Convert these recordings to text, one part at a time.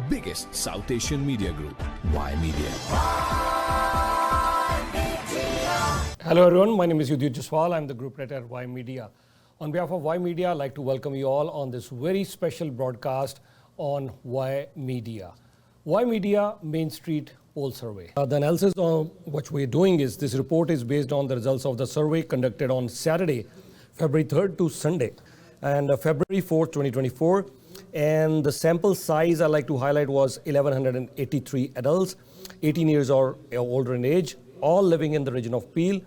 biggest South Asian media group, Ymedia. Hello everyone, my name is Ymedia Jaswal. I'm the group editor at Ymedia. On behalf of Ymedia, I'd like to welcome you all on this very special broadcast on Ymedia. Ymedia Main Street Poll Survey. The analysis on what we're doing is this report is based on the results of the survey conducted on Saturday, February 3rd to Sunday, and February 4th, 2024. And the sample size I'd like to highlight was 1,183 adults, 18 years or older in age, all living in the region of Peel.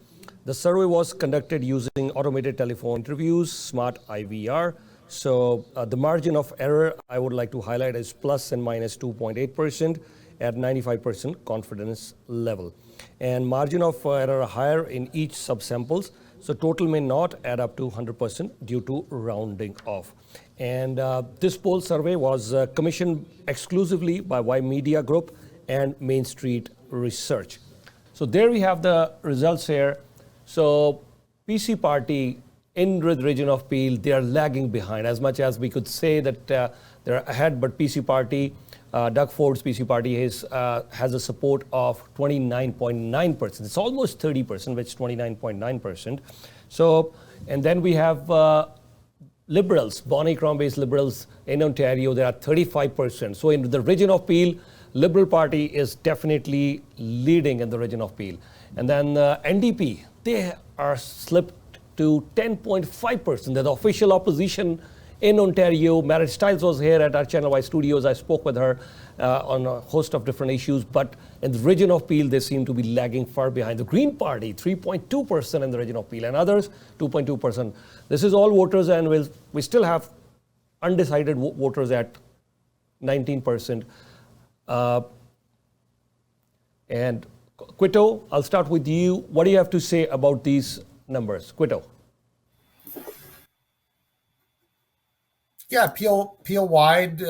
The survey was conducted using automated telephone interviews, smart IVR. So the margin of error I would like to highlight is plus and minus 2.8% at 95% confidence level. And margin of error higher in each subsamples. So total may not add up to 100% due to rounding off. And this poll survey was commissioned exclusively by Ymedia Group and Main Street Research. So there we have the results here. So PC party in the region of Peel, they are lagging behind as much as we could say that they're ahead, but PC party, Doug Ford's PC party has a support of 29.9%. It's almost 30%, which is 29.9%. So, and then we have Liberals, Bonnie Crombie's Liberals in Ontario, they are 35%. So in the region of Peel, Liberal Party is definitely leading in the region of Peel. And then NDP, they are slipped to 10.5%. They're the official opposition in Ontario. Merit Stiles was here at our Channel Y studios. I spoke with her on a host of different issues. But in the region of Peel, they seem to be lagging far behind. The Green Party, 3.2% in the region of Peel, and others, 2.2%. This is all voters, and we still have undecided voters at 19%. And Quito, I'll start with you. What do you have to say about these numbers? Quito. Yeah, Peel wide, these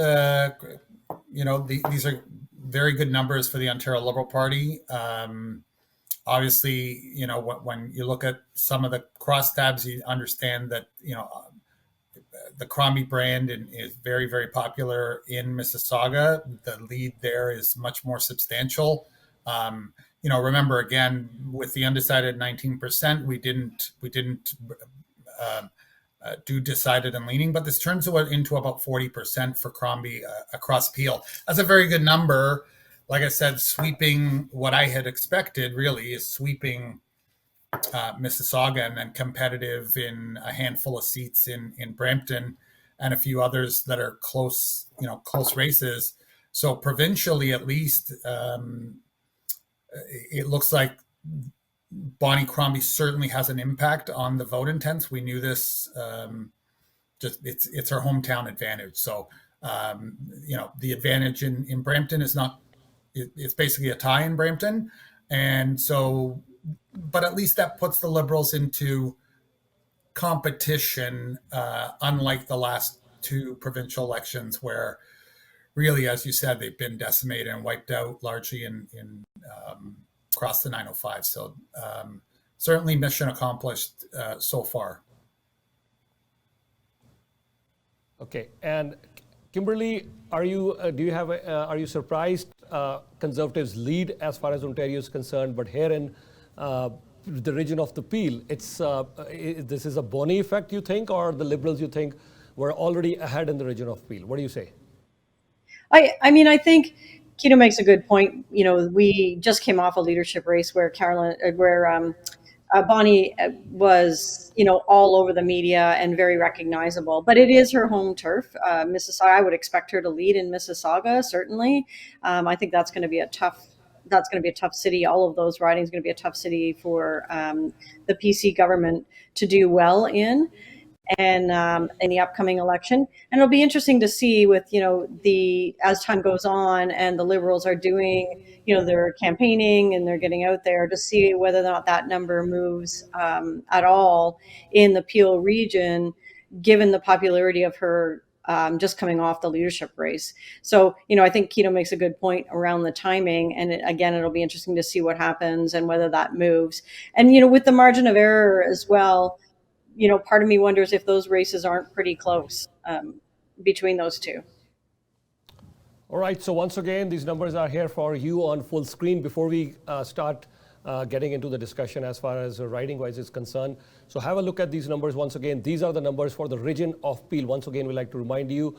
are very good numbers for the Ontario Liberal Party. Obviously, when you look at some of the crosstabs, you understand that, the Crombie brand is very, very popular in Mississauga. The lead there is much more substantial. Remember again, with the undecided 19%, we didn't do decided and leaning, but this turns into about 40% for Crombie across Peel. That's a very good number. Like I said, sweeping what I had expected really is sweeping Mississauga, and then competitive in a handful of seats in Brampton and a few others that are close races. So provincially, at least, it looks like Bonnie Crombie certainly has an impact on the vote intents. We knew this. It's her hometown advantage. So the advantage in Brampton is not. It's basically a tie in Brampton, and so. But at least that puts the Liberals into competition, unlike the last two provincial elections, where really, as you said, they've been decimated and wiped out largely in across the 905. So certainly mission accomplished so far. Okay, and Kimberly, are you surprised Conservatives lead as far as Ontario is concerned, but here in the region of the Peel, this is a Bonnie effect, you think, or the Liberals, you think, were already ahead in the region of Peel? What do you say? I think Keto makes a good point. We just came off a leadership race where Bonnie was, all over the media and very recognizable. But it is her home turf, Mississauga. I would expect her to lead in Mississauga, certainly. I think that's going to be a tough city. All of those ridings are going to be a tough city for the PC government to do well in the upcoming election. And it'll be interesting to see with, as time goes on and the Liberals are doing, they're campaigning and they're getting out there, to see whether or not that number moves at all in the Peel region, given the popularity of her just coming off the leadership race. So, I think Keto makes a good point around the timing. And again, it'll be interesting to see what happens and whether that moves. And, with the margin of error as well, part of me wonders if those races aren't pretty close between those two. All right, so once again, these numbers are here for you on full screen. Before we start getting into the discussion as far as riding-wise is concerned, so have a look at these numbers once again. These are the numbers for the region of Peel. Once again, we like to remind you,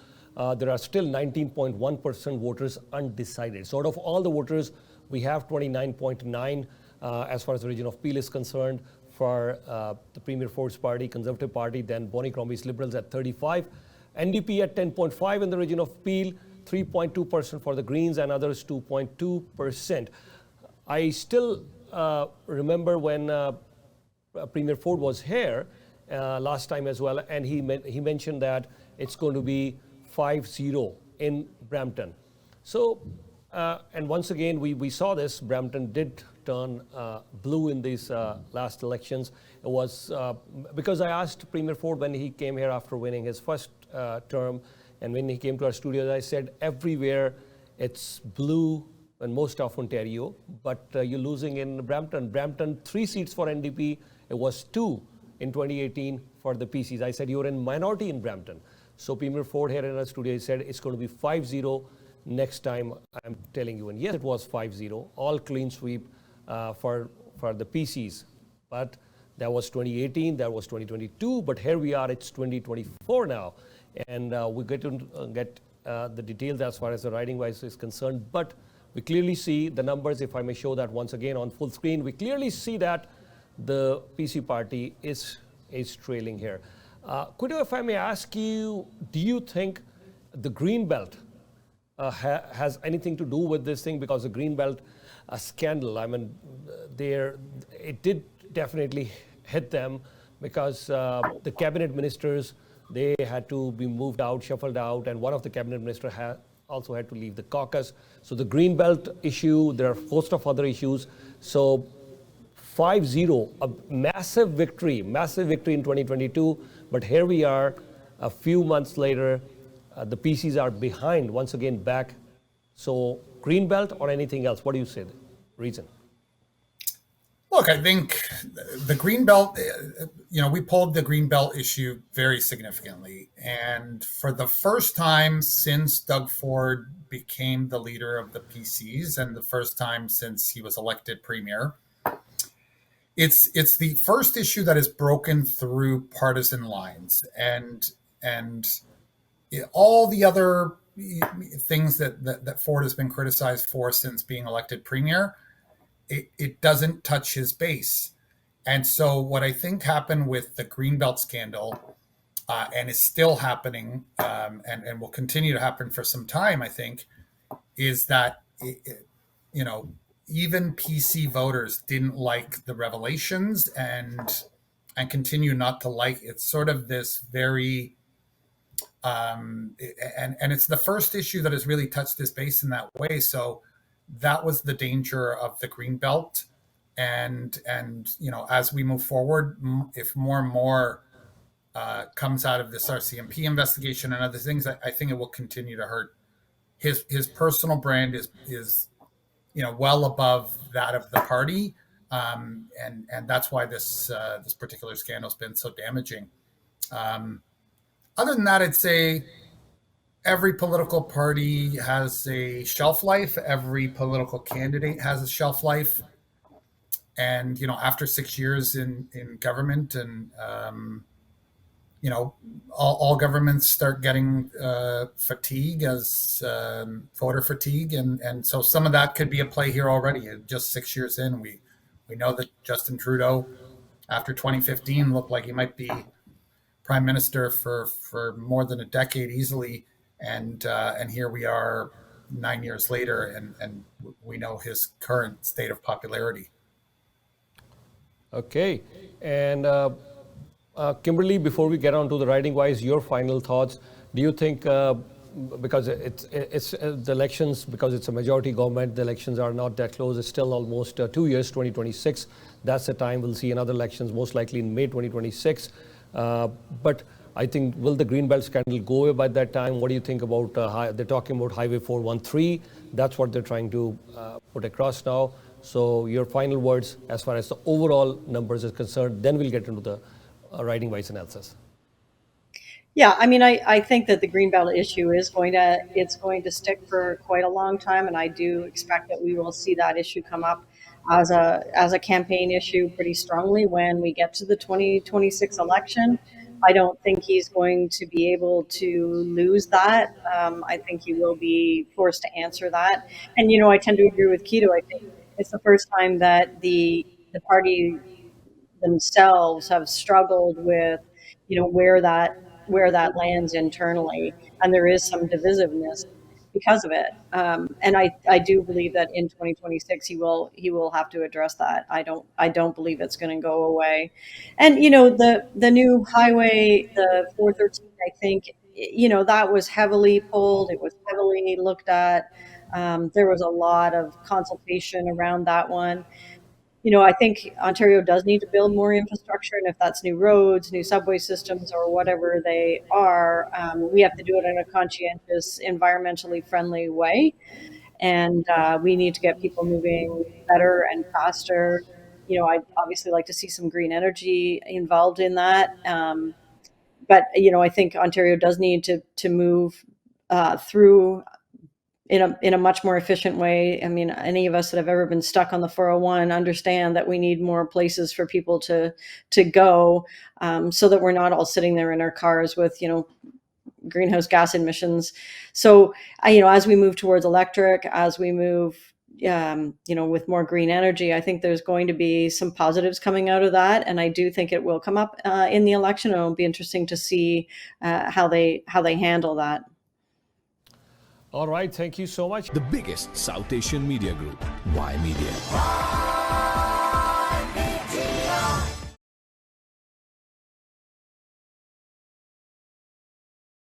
there are still 19.1% voters undecided. So out of all the voters, we have 29.9 as far as the region of Peel is concerned for the Premier Ford's party, Conservative Party, then Bonnie Crombie's Liberals at 35, NDP at 10.5 in the region of Peel, 3.2% for the Greens and others 2.2%. I still remember when Premier Ford was here last time as well, and he mentioned that it's going to be 5-0 in Brampton. So, and once again, we saw this. Brampton did turn blue in these last elections. It was because I asked Premier Ford when he came here after winning his first term, and when he came to our studios, I said everywhere it's blue in most of Ontario, but you're losing in Brampton. Brampton, 3 seats for NDP. It was 2 in 2018 for the PCs. I said you're in minority in Brampton. So Premier Ford here in our studio said it's going to be 5-0 next time, I'm telling you. And yes, it was 5-0, all clean sweep for the PCs. But that was 2018, that was 2022, but here we are, it's 2024 now. And we get to get the details as far as the riding-wise is concerned. But we clearly see the numbers, if I may show that once again on full screen. We clearly see that the PC party is trailing here. Could you, if I may ask you, do you think the Green Belt has anything to do with this thing? Because the Green Belt scandal, I mean, it did definitely hit them because the cabinet ministers, they had to be moved out, shuffled out, and one of the cabinet ministers also had to leave the caucus. So the Green Belt issue, there are a host of other issues. So 5-0, a massive victory in 2022. But here we are, a few months later, the PCs are behind, once again back. So Green Belt or anything else? What do you say? Reason? Look, I think the Green Belt, we pulled the Green Belt issue very significantly. And for the first time since Doug Ford became the leader of the PCs and the first time since he was elected premier, it's the first issue that has broken through partisan lines. And all the other things that Ford has been criticized for since being elected premier, it doesn't touch his base. And so what I think happened with the Greenbelt scandal, and is still happening, and will continue to happen for some time, I think, is that, even PC voters didn't like the revelations and continue not to like it. It's sort of this very, and it's the first issue that has really touched his base in that way. So that was the danger of the Green Belt. And as we move forward, if more and more comes out of this RCMP investigation and other things, I think it will continue to hurt. His personal brand is well above that of the party, and that's why this particular scandal has been so damaging. Other than that, I'd say every political party has a shelf life. Every political candidate has a shelf life. And, after 6 years in government and, all governments start getting fatigue as voter fatigue. And so some of that could be at play here already. Just 6 years in, we know that Justin Trudeau, after 2015, looked like he might be prime minister for more than a decade easily. And here we are 9 years later, and we know his current state of popularity. Okay. And Kimberly, before we get on to the riding-wise, your final thoughts. Do you think, because it's the elections, because it's a majority government, the elections are not that close. It's still almost 2 years, 2026. That's the time we'll see another elections, most likely in May 2026. But I think, will the Greenbelt scandal go away by that time? What do you think about, they're talking about Highway 413. That's what they're trying to put across now. So your final words as far as the overall numbers is concerned, then we'll get into the riding-wise analysis. Yeah, I mean, I think that the Greenbelt issue is it's going to stick for quite a long time, and I do expect that we will see that issue come up as a campaign issue pretty strongly when we get to the 2026 election. I don't think he's going to be able to lose that. I think he will be forced to answer that. And I tend to agree with Keto. I think it's the first time that the party themselves have struggled with, where that lands internally, and there is some divisiveness because of it. And I do believe that in 2026 he will have to address that. I don't believe it's going to go away. And the new highway, the 413, I think that was heavily pulled. It was heavily looked at. There was a lot of consultation around that one. I think Ontario does need to build more infrastructure, and if that's new roads, new subway systems, or whatever they are, we have to do it in a conscientious, environmentally friendly way. And we need to get people moving better and faster. I'd obviously like to see some green energy involved in that. But I think Ontario does need to move through in a much more efficient way. I mean, any of us that have ever been stuck on the 401 understand that we need more places for people to go, so that we're not all sitting there in our cars with greenhouse gas emissions. So as we move towards electric, as we move with more green energy, I think there's going to be some positives coming out of that, and I do think it will come up in the election. It'll be interesting to see how they handle that. All right, thank you so much. The biggest South Asian media group, Ymedia.